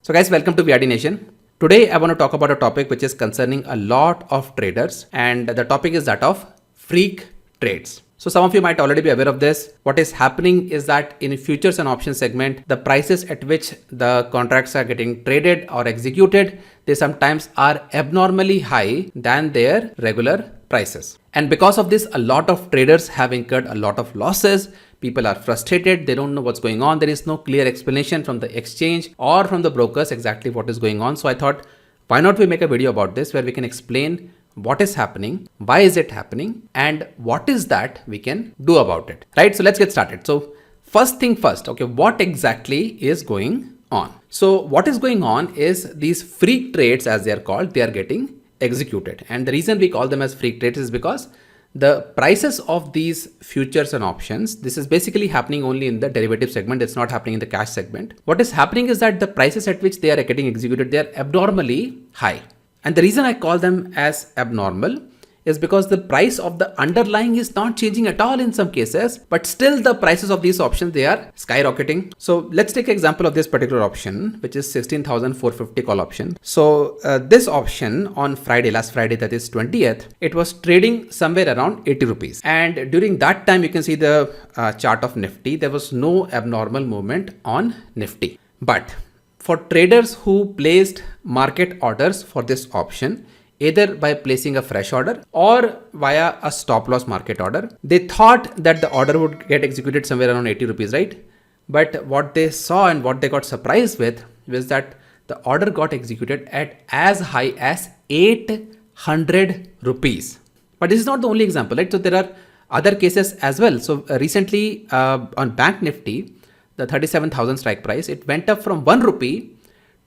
So guys, welcome to VRD Nation. Today I want to talk about a topic which is concerning a lot of traders, and the topic is that of freak trades. So some of you might already be aware of this. What is happening is that in futures and options segment, the prices at which the contracts are getting traded or executed, they sometimes are abnormally high than their regular prices. And because of this, a lot of traders have incurred a lot of losses. People are frustrated. They don't know what's going on. There is no clear explanation from the exchange or from the brokers exactly what is going on. So I thought, why not we make a video about this where we can explain what is happening, why is it happening, and what is that we can do about it, right? So let's get started. So first thing first, okay, what exactly is going on? So what is going on is these freak trades, as they are called, they are getting executed. And the reason we call them as freak trades is because the prices of these futures and options, this is basically happening only in the derivative segment. It's not happening in the cash segment. What is happening is that the prices at which they are getting executed, they are abnormally high. And the reason I call them as abnormal is because the price of the underlying is not changing at all in some cases, but still the prices of these options, they are skyrocketing. So let's take an example of this particular option, which is 16,450 call option. So this option on Friday, last Friday, that is 20th, it was trading somewhere around 80 rupees. And during that time, you can see the chart of Nifty, there was no abnormal movement on Nifty. But for traders who placed market orders for this option, either by placing a fresh order or via a stop loss market order, they thought that the order would get executed somewhere around 80 rupees, right? But what they saw and what they got surprised with was that the order got executed at as high as 800 rupees. But this is not the only example, right? So there are other cases as well. So recently on Bank Nifty, the 37,000 strike price, it went up from 1 rupee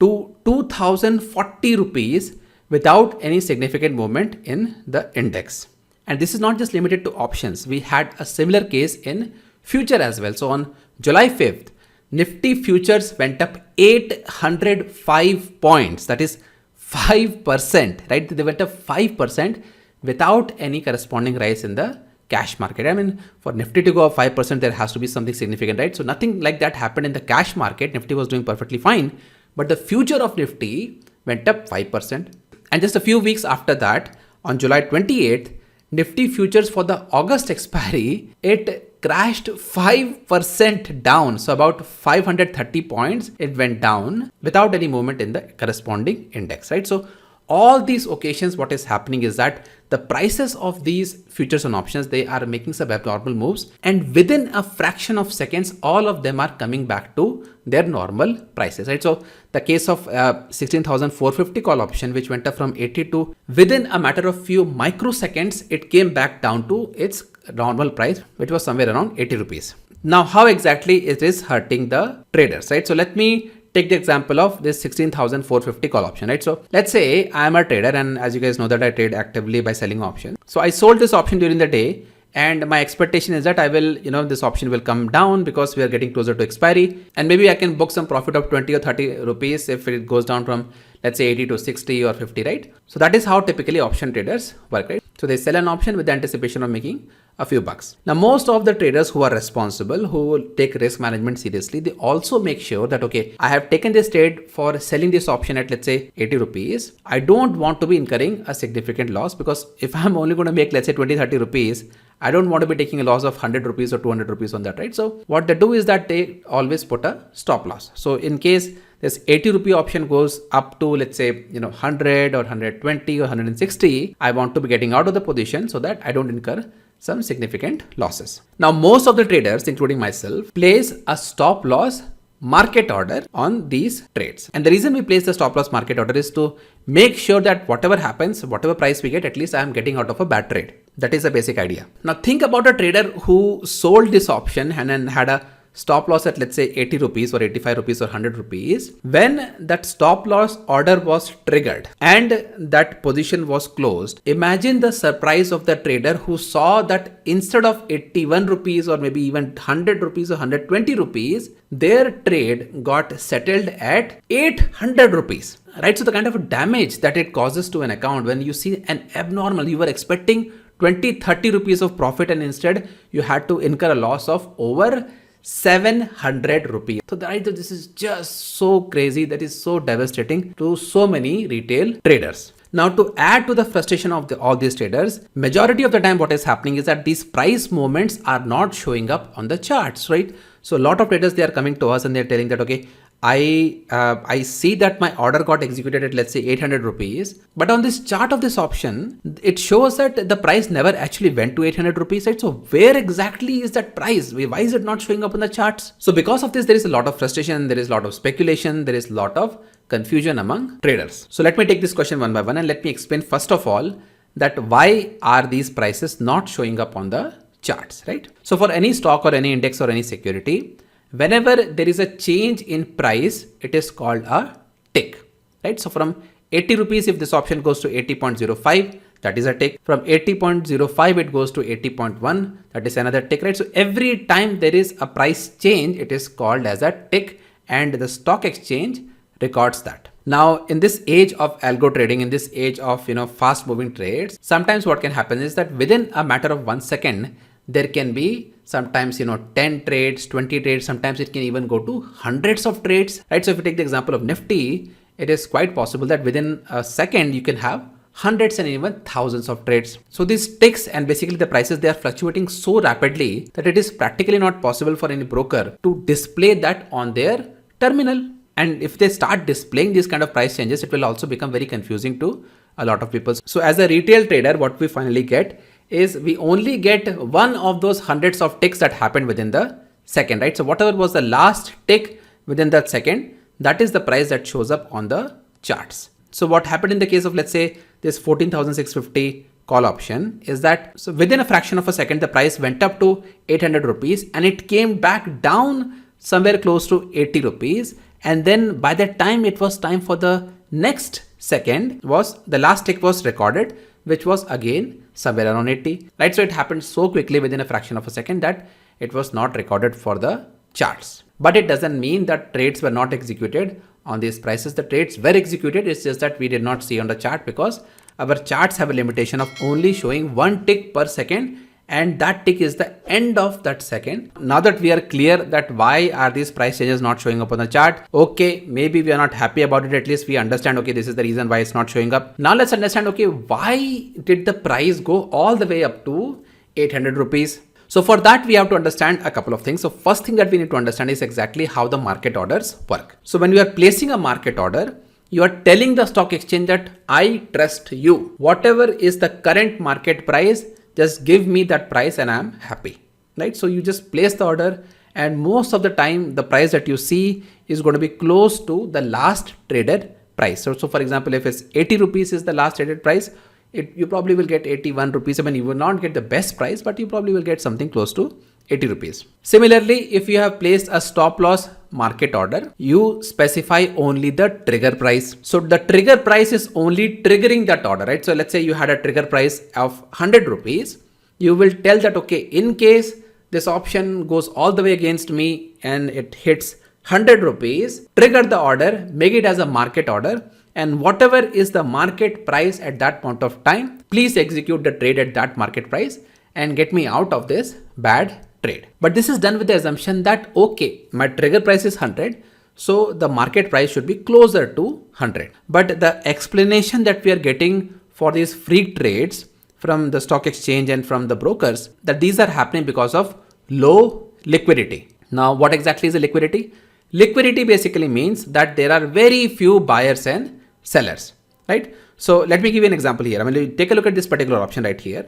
to 2,040 rupees without any significant movement in the index. And this is not just limited to options. We had a similar case in future as well. So on July 5th, Nifty futures went up 805 points. That is 5%, right? They went up 5% without any corresponding rise in the cash market. I mean, for Nifty to go up 5%, there has to be something significant, right? So nothing like that happened in the cash market. Nifty was doing perfectly fine, but the future of Nifty went up 5%. And just a few weeks after that, on July 28th, Nifty futures for the August expiry, it crashed 5% down. So about 530 points, it went down without any movement in the corresponding index, right? So all these occasions, what is happening is that the prices of these futures and options, they are making some abnormal moves, and within a fraction of seconds, all of them are coming back to their normal prices, right? So the case of 16,450 call option, which went up from 80 to within a matter of few microseconds, it came back down to its normal price, which was somewhere around 80 rupees. Now, how exactly it is hurting the traders, right? So let me take the example of this 16,450 call option, right? So let's say I am a trader, and as you guys know that I trade actively by selling options. So I sold this option during the day, and my expectation is that I will, this option will come down because we are getting closer to expiry, and maybe I can book some profit of 20 or 30 rupees if it goes down from, let's say, 80 to 60 or 50, right? So that is how typically option traders work, right? So they sell an option with the anticipation of making a few bucks. Now, most of the traders who are responsible, who take risk management seriously, they also make sure that, okay, I have taken this trade for selling this option at, let's say, 80 rupees. I don't want to be incurring a significant loss, because if I'm only going to make, let's say, 20, 30 rupees, I don't want to be taking a loss of 100 rupees or 200 rupees on that, right? So what they do is that they always put a stop loss. So in case this 80 rupee option goes up to, let's say, 100 or 120 or 160, I want to be getting out of the position so that I don't incur some significant losses. Now, most of the traders, including myself, place a stop loss market order on these trades. And the reason we place the stop loss market order is to make sure that whatever happens, whatever price we get, at least I am getting out of a bad trade. That is the basic idea. Now think about a trader who sold this option and then had a stop loss at, let's say, 80 rupees or 85 rupees or 100 rupees. When that stop loss order was triggered and that position was closed, imagine the surprise of the trader who saw that instead of 81 rupees or maybe even 100 rupees or 120 rupees, their trade got settled at 800 rupees. Right? So the kind of damage that it causes to an account when you see an abnormal, you were expecting 20-30 rupees of profit and instead you had to incur a loss of over 700 rupees. So this is just so crazy. That is so devastating to so many retail traders. Now, to add to the frustration of all these traders, majority of the time what is happening is that these price movements are not showing up on the charts, right? So a lot of traders, they are coming to us and they're telling that, okay, I see that my order got executed at, let's say, 800 rupees, but on this chart of this option, it shows that the price never actually went to 800 rupees, right? So where exactly is that price? Why is it not showing up on the charts? So because of this, there is a lot of frustration, there is a lot of speculation, there is a lot of confusion among traders. So let me take this question one by one and let me explain first of all that why are these prices not showing up on the charts, right? So for any stock or any index or any security, whenever there is a change in price, it is called a tick, right? So from 80 rupees, if this option goes to 80.05, that is a tick. From 80.05, it goes to 80.1, that is another tick, right? So every time there is a price change, it is called as a tick, and the stock exchange records that. Now, in this age of algo trading, in this age of fast moving trades, sometimes what can happen is that within a matter of 1 second, there can be sometimes 10 trades, 20 trades, sometimes it can even go to hundreds of trades, right? So if you take the example of Nifty, it is quite possible that within a second you can have hundreds and even thousands of trades. So these ticks and basically the prices, they are fluctuating so rapidly that it is practically not possible for any broker to display that on their terminal. And if they start displaying these kind of price changes, it will also become very confusing to a lot of people. So as a retail trader, what we finally get is we only get one of those hundreds of ticks that happened within the second, right? So whatever was the last tick within that second, that is the price that shows up on the charts. So what happened in the case of, let's say, this 14,650 call option is that, so within a fraction of a second, the price went up to 800 rupees and it came back down somewhere close to 80 rupees. And then by that time, it was time for the next second, was the last tick was recorded, which was again somewhere around 80, right? So it happened so quickly within a fraction of a second that it was not recorded for the charts. But it doesn't mean that trades were not executed on these prices. The trades were executed. It's just that we did not see on the chart because our charts have a limitation of only showing one tick per second, and that tick is the end of that second. Now that we are clear that why are these price changes not showing up on the chart, okay, maybe we are not happy about it. At least we understand, okay, this is the reason why it's not showing up. Now let's understand, okay, why did the price go all the way up to 800 rupees? So for that, we have to understand a couple of things. So first thing that we need to understand is exactly how the market orders work. So when you are placing a market order, you are telling the stock exchange that I trust you. Whatever is the current market price, just give me that price and I'm happy, right? So you just place the order, and most of the time the price that you see is going to be close to the last traded price. So for example, if it's 80 rupees is the last traded price, you probably will get 81 rupees. I mean, you will not get the best price, but you probably will get something close to 80 rupees. Similarly, if you have placed a stop loss market order, you specify only the trigger price. So the trigger price is only triggering that order, right? So let's say you had a trigger price of 100 rupees. You will tell that, okay, in case this option goes all the way against me and it hits 100 rupees, trigger the order, make it as a market order, and whatever is the market price at that point of time, please execute the trade at that market price and get me out of this bad trade. But this is done with the assumption that, okay, my trigger price is 100, so the market price should be closer to 100. But the explanation that we are getting for these free trades from the stock exchange and from the brokers, that these are happening because of low liquidity. Now, what exactly is the liquidity? Liquidity basically means that there are very few buyers and sellers, right? So let me give you an example here. I mean, take a look at this particular option right here.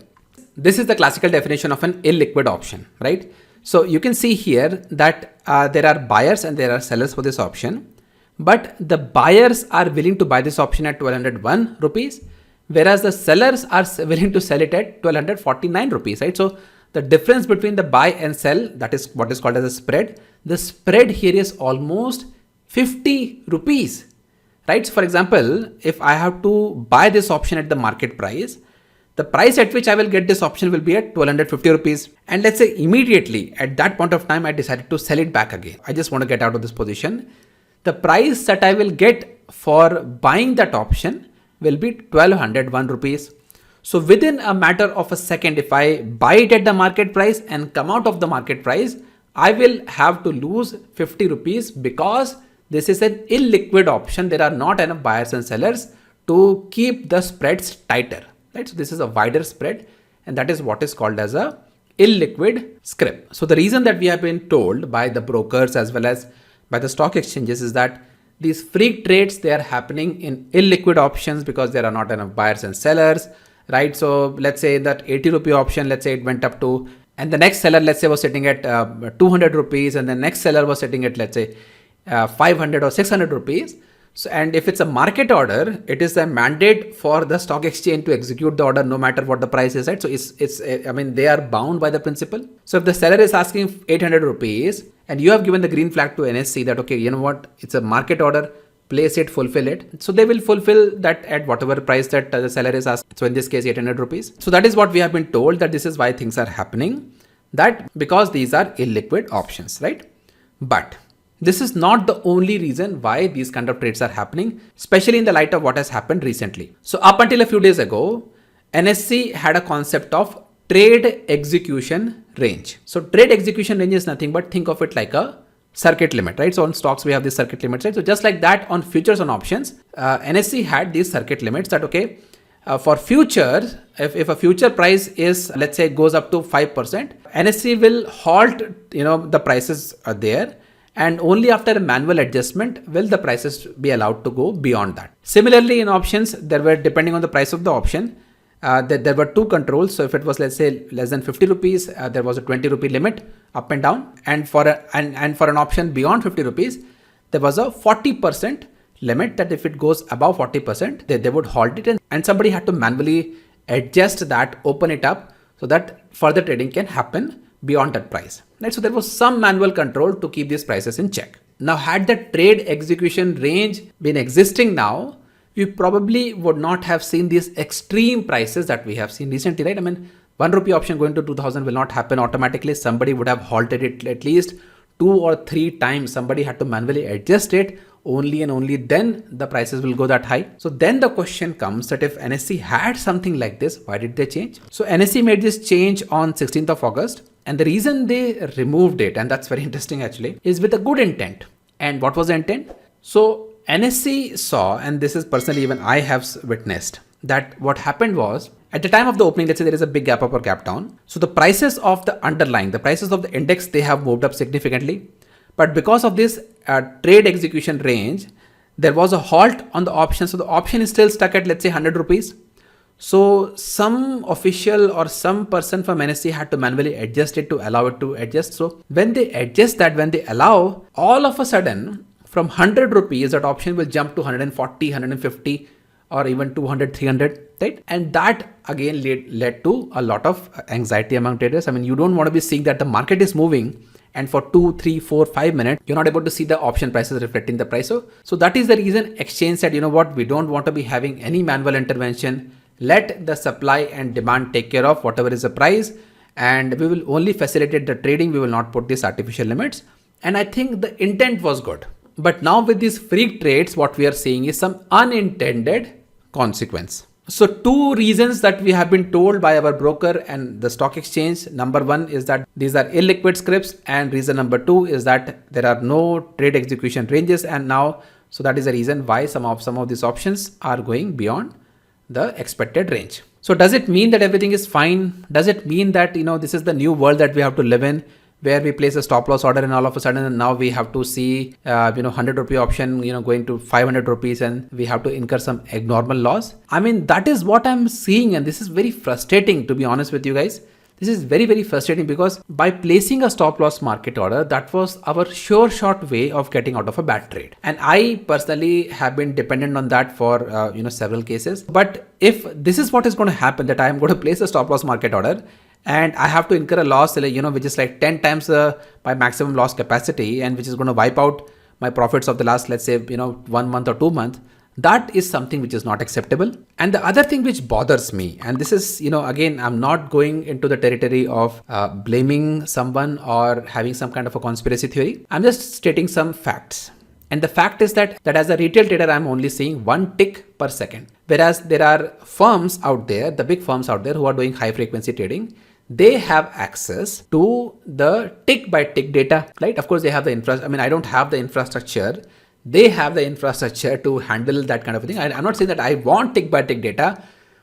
This is the classical definition of an illiquid option, right? So you can see here that there are buyers and there are sellers for this option, but the buyers are willing to buy this option at 1201 rupees, whereas the sellers are willing to sell it at 1249 rupees, right? So the difference between the buy and sell, that is what is called as a spread. The spread here is almost 50 rupees, right? So for example, if I have to buy this option at the market price, the price at which I will get this option will be at 1250 rupees. And let's say immediately at that point of time, I decided to sell it back again. I just want to get out of this position. The price that I will get for buying that option will be 1201 rupees. So within a matter of a second, if I buy it at the market price and come out of the market price, I will have to lose 50 rupees because this is an illiquid option. There are not enough buyers and sellers to keep the spreads tighter, right? So this is a wider spread, and that is what is called as a illiquid scrip. So the reason that we have been told by the brokers as well as by the stock exchanges is that these freak trades, they are happening in illiquid options because there are not enough buyers and sellers, right? So let's say that 80 rupee option, let's say it went up to, and the next seller, let's say, was sitting at 200 rupees, and the next seller was sitting at, let's say, 500 or 600 rupees. So, and if it's a market order, it is a mandate for the stock exchange to execute the order no matter what the price is, right? So I mean, they are bound by the principle. So if the seller is asking 800 rupees and you have given the green flag to NSE that, okay, you know what, it's a market order, place it, fulfill it. So they will fulfill that at whatever price that the seller is asking. So in this case, 800 rupees. So that is what we have been told, that this is why things are happening, that because these are illiquid options, right? But this is not the only reason why these kind of trades are happening, especially in the light of what has happened recently. So up until a few days ago, NSE had a concept of trade execution range. So trade execution range is nothing but think of it like a circuit limit, right? So on stocks, we have this circuit limits, right? So just like that on futures and options, NSE had these circuit limits that, okay, for futures, if a future price is, let's say, goes up to 5%, NSE will halt, the prices are there. And only after a manual adjustment will the prices be allowed to go beyond that. Similarly, in options, there were, depending on the price of the option, there were two controls. So if it was, let's say, less than 50 rupees, there was a 20 rupee limit up and down. And for an option beyond 50 rupees, there was a 40% limit that if it goes above 40%, they would halt it. And somebody had to manually adjust that, open it up so that further trading can happen beyond that price, right? So there was some manual control to keep these prices in check. Now, had the trade execution range been existing now, we probably would not have seen these extreme prices that we have seen recently, right? I mean, 1 rupee option going to 2000 will not happen automatically. Somebody would have halted it at least 2 or 3 times. Somebody had to manually adjust it. Only and only then the prices will go that high. So then the question comes that if NSE had something like this, why did they change? So NSE made this change on 16th of August. And the reason they removed it, and that's very interesting actually, is with a good intent. And what was the intent? So NSE saw, and this is personally even I have witnessed, that what happened was at the time of the opening, let's say there is a big gap up or gap down. So the prices of the underlying, the prices of the index, they have moved up significantly. But because of this trade execution range, there was a halt on the option. So the option is still stuck at, let's say, 100 rupees. So some official or some person from NSE had to manually adjust it to allow it to adjust. So when they adjust that, when they allow, all of a sudden from 100 rupees, that option will jump to 140, 150 or even 200, 300, right? And that again led to a lot of anxiety among traders. I mean, you don't want to be seeing that the market is moving and for 2, 3, 4, 5 minutes, you're not able to see the option prices reflecting the price. So that is the reason exchange said, you know what, we don't want to be having any manual intervention. Let the supply and demand take care of whatever is the price, and we will only facilitate the trading. We will not put these artificial limits. And I think the intent was good. But now with these freak trades, what we are seeing is some unintended consequence. So 2 reasons that we have been told by our broker and the stock exchange. Number 1 is that these are illiquid scripts, and reason number 2 is that there are no trade execution ranges. And now, so that is the reason why some of these options are going beyond the expected range. So does it mean that everything is fine? Does it mean that, this is the new world that we have to live in, where we place a stop loss order and all of a sudden now we have to see, 100 rupee option, going to 500 rupees and we have to incur some abnormal loss? I mean, that is what I'm seeing, and this is very frustrating, to be honest with you guys. This is very, very frustrating because by placing a stop loss market order, that was our sure shot way of getting out of a bad trade. And I personally have been dependent on that for, several cases. But if this is what is going to happen, that I am going to place a stop loss market order and I have to incur a loss, which is like 10 times my maximum loss capacity, and which is going to wipe out my profits of the last, let's say, 1 month or 2 months. That is something which is not acceptable. And the other thing which bothers me, and this is, again, I'm not going into the territory of blaming someone or having some kind of a conspiracy theory. I'm just stating some facts. And the fact is that as a retail trader, I'm only seeing 1 tick per second. Whereas there are firms out there, the big firms out there who are doing high frequency trading, they have access to the tick by tick data, right? Of course, they have the infrastructure. I mean, I don't have the infrastructure. They have the infrastructure to handle that kind of thing. I'm not saying that I want tick by tick data.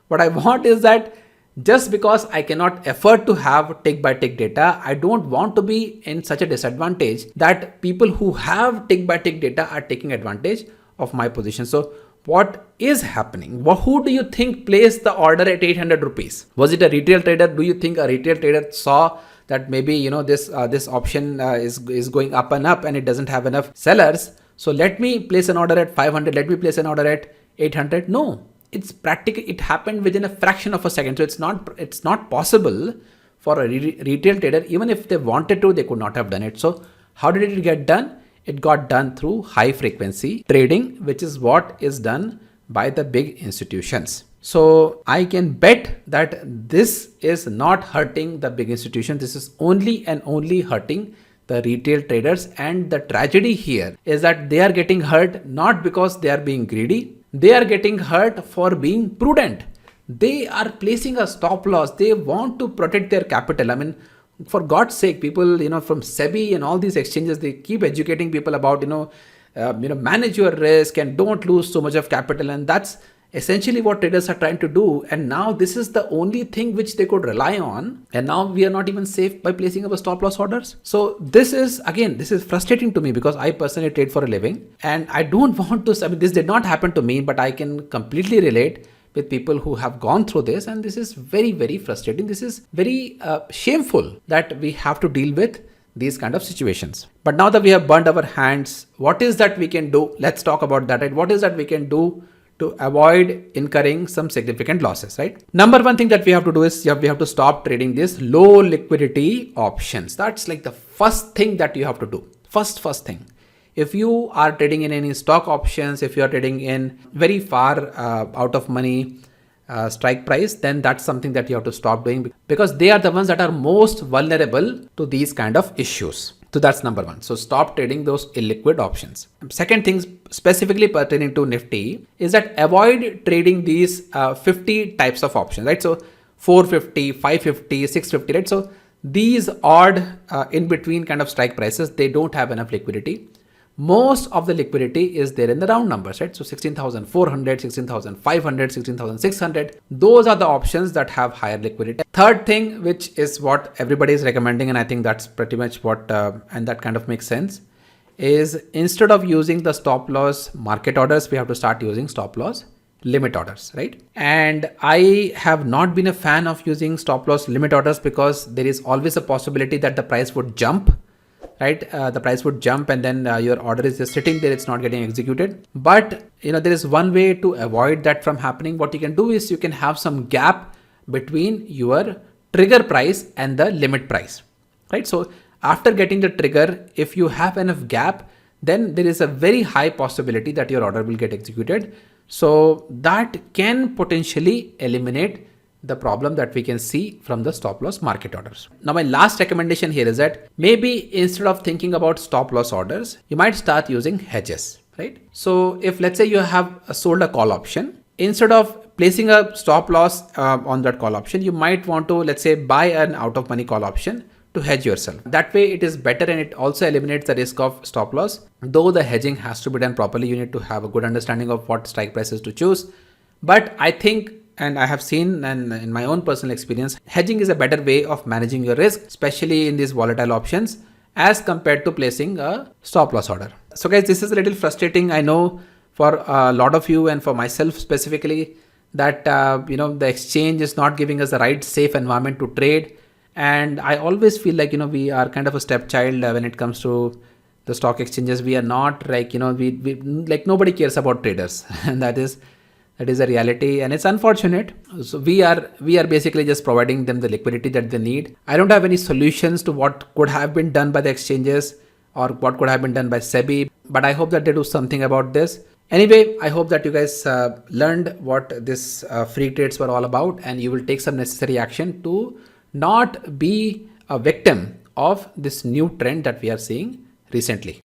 What I want is that just because I cannot afford to have tick by tick data, I don't want to be in such a disadvantage that people who have tick by tick data are taking advantage of my position. So what is happening? Who do you think placed the order at 800 rupees? Was it a retail trader? Do you think a retail trader saw that maybe this option is going up and up and it doesn't have enough sellers? So let me place an order at 500. Let me place an order at 800. No, it's practically, it happened within a fraction of a second. So it's not possible for a retail trader. Even if they wanted to, they could not have done it. So how did it get done? It got done through high frequency trading, which is what is done by the big institutions. So I can bet that this is not hurting the big institutions. This is only and only hurting the retail traders. And the tragedy here is that they are getting hurt not because they are being greedy. They are getting hurt for being prudent. They are placing a stop loss. They want to protect their capital. I mean, for God's sake, people, from SEBI and all these exchanges, they keep educating people about, manage your risk and don't lose so much of capital. And that's essentially what traders are trying to do. And now this is the only thing which they could rely on. And now we are not even safe by placing our stop loss orders. So this is frustrating to me because I personally trade for a living and I don't want to, this did not happen to me, but I can completely relate with people who have gone through this, and this is very, very frustrating. This is very shameful that we have to deal with these kind of situations. But now that we have burned our hands, what is that we can do? Let's talk about that, right? What is that we can do to avoid incurring some significant losses, right? Number one thing that we have to do is we have to stop trading these low liquidity options. That's like the first thing that you have to do. First thing. If you are trading in any stock options, if you are trading in very far out of money strike price, then that's something that you have to stop doing because they are the ones that are most vulnerable to these kind of issues. So that's number one. So stop trading those illiquid options. Second thing specifically pertaining to Nifty is that avoid trading these 50 types of options, right? So 450, 550, 650, right? So these odd in between kind of strike prices, they don't have enough liquidity. Most of the liquidity is there in the round numbers, right? So 16,400, 16,500, 16,600. Those are the options that have higher liquidity. Third thing, which is what everybody is recommending, and I think that's pretty much what, and that kind of makes sense, is instead of using the stop loss market orders, we have to start using stop loss limit orders, right? And I have not been a fan of using stop loss limit orders because there is always a possibility that the price would jump. Right, the price would jump and then your order is just sitting there, it's not getting executed. But there is one way to avoid that from happening. What you can do is you can have some gap between your trigger price and the limit price, right? So after getting the trigger, if you have enough gap, then there is a very high possibility that your order will get executed. So that can potentially eliminate the problem that we can see from the stop loss market orders. Now, my last recommendation here is that maybe instead of thinking about stop loss orders, you might start using hedges, right? So if let's say you have sold a call option, instead of placing a stop loss on that call option, you might want to, let's say, buy an out of money call option to hedge yourself. That way it is better and it also eliminates the risk of stop loss. Though the hedging has to be done properly, you need to have a good understanding of what strike prices to choose. But I think, and I have seen, and in my own personal experience, hedging is a better way of managing your risk, especially in these volatile options, as compared to placing a stop loss order. So guys, this is a little frustrating. I know for a lot of you and for myself specifically that, the exchange is not giving us the right safe environment to trade. And I always feel like, we are kind of a stepchild when it comes to the stock exchanges. We are not like, we like nobody cares about traders and that is a reality, and it's unfortunate. So we are basically just providing them the liquidity that they need. I don't have any solutions to what could have been done by the exchanges or what could have been done by SEBI, but I hope that they do something about this. Anyway, I hope that you guys learned what this free trades were all about, and you will take some necessary action to not be a victim of this new trend that we are seeing recently.